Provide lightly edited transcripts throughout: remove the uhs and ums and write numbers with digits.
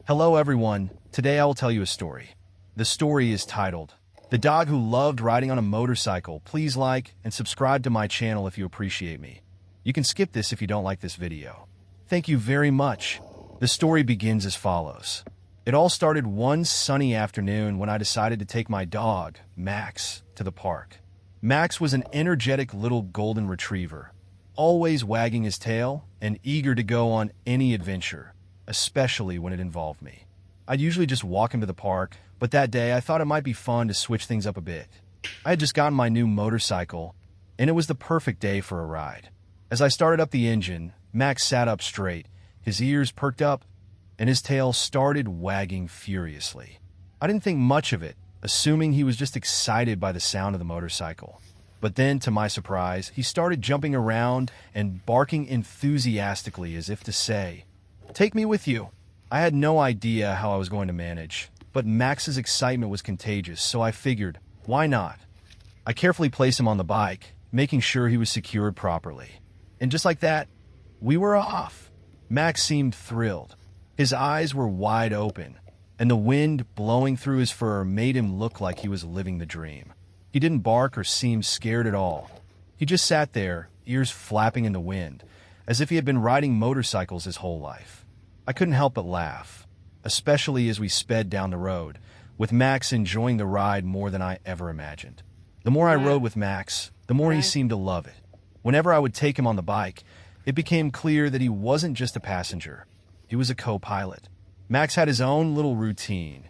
Hello everyone, today I will tell you a story. The story is titled, The Dog Who Loved Riding on a Motorcycle. Please like and subscribe to my channel if you appreciate me. You can skip this if you don't like this video. Thank you very much. The story begins as follows. It all started one sunny afternoon when I decided to take my dog, Max, to the park. Max was an energetic little golden retriever, always wagging his tail and eager to go on any adventure, especially when it involved me. I'd usually just walk him to the park, but that day I thought it might be fun to switch things up a bit. I had just gotten my new motorcycle, and it was the perfect day for a ride. As I started up the engine, Max sat up straight, his ears perked up, and his tail started wagging furiously. I didn't think much of it, assuming he was just excited by the sound of the motorcycle. But then, to my surprise, he started jumping around and barking enthusiastically as if to say, "Take me with you." I had no idea how I was going to manage, but Max's excitement was contagious, so I figured, why not? I carefully placed him on the bike, making sure he was secured properly. And just like that, we were off. Max seemed thrilled. His eyes were wide open, and the wind blowing through his fur made him look like he was living the dream. He didn't bark or seem scared at all. He just sat there, ears flapping in the wind, as if he had been riding motorcycles his whole life. I couldn't help but laugh, especially as we sped down the road, with Max enjoying the ride more than I ever imagined. The more I rode with Max, the more he seemed to love it. Whenever I would take him on the bike, it became clear that he wasn't just a passenger. He was a co-pilot. Max had his own little routine.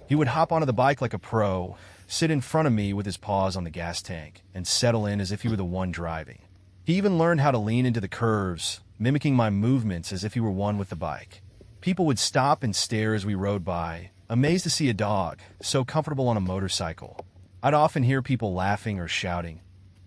He would hop onto the bike like a pro, sit in front of me with his paws on the gas tank, and settle in as if he were the one driving. He even learned how to lean into the curves, mimicking my movements as if he were one with the bike. People would stop and stare as we rode by, amazed to see a dog so comfortable on a motorcycle. I'd often hear people laughing or shouting,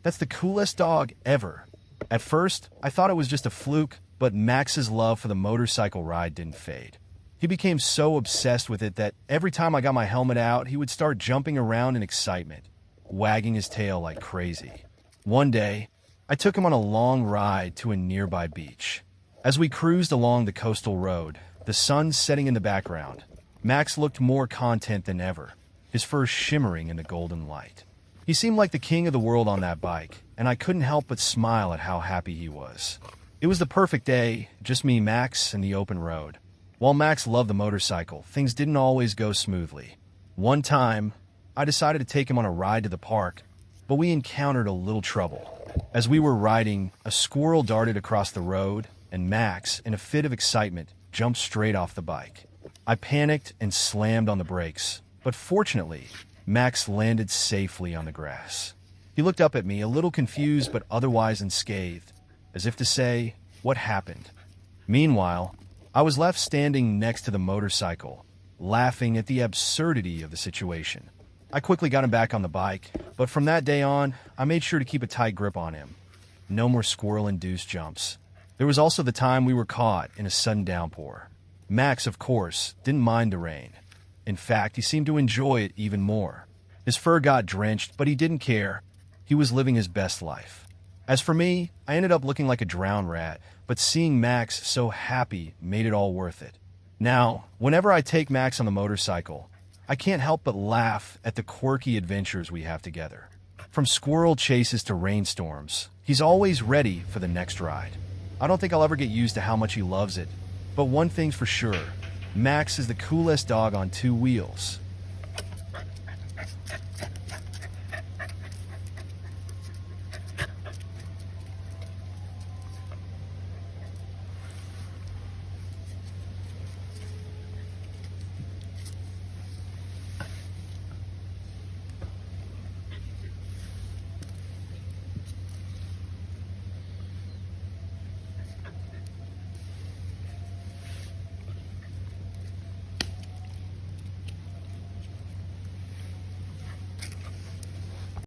"That's the coolest dog ever." At first, I thought it was just a fluke, but Max's love for the motorcycle ride didn't fade. He became so obsessed with it that every time I got my helmet out, he would start jumping around in excitement, wagging his tail like crazy. One day, I took him on a long ride to a nearby beach. As we cruised along the coastal road, the sun setting in the background, Max looked more content than ever, his fur shimmering in the golden light. He seemed like the king of the world on that bike, and I couldn't help but smile at how happy he was. It was the perfect day, just me, Max, and the open road. While Max loved the motorcycle, things didn't always go smoothly. One time, I decided to take him on a ride to the park, but we encountered a little trouble. As we were riding, a squirrel darted across the road, and Max, in a fit of excitement, jumped straight off the bike. I panicked and slammed on the brakes, but fortunately, Max landed safely on the grass. He looked up at me, a little confused but otherwise unscathed, as if to say, "What happened?" Meanwhile, I was left standing next to the motorcycle, laughing at the absurdity of the situation. I quickly got him back on the bike, but from that day on, I made sure to keep a tight grip on him. No more squirrel-induced jumps. There was also the time we were caught in a sudden downpour. Max, of course, didn't mind the rain. In fact, he seemed to enjoy it even more. His fur got drenched, but he didn't care. He was living his best life. As for me, I ended up looking like a drowned rat, but seeing Max so happy made it all worth it. Now, whenever I take Max on the motorcycle, I can't help but laugh at the quirky adventures we have together. From squirrel chases to rainstorms, he's always ready for the next ride. I don't think I'll ever get used to how much he loves it, but one thing's for sure, Max is the coolest dog on two wheels.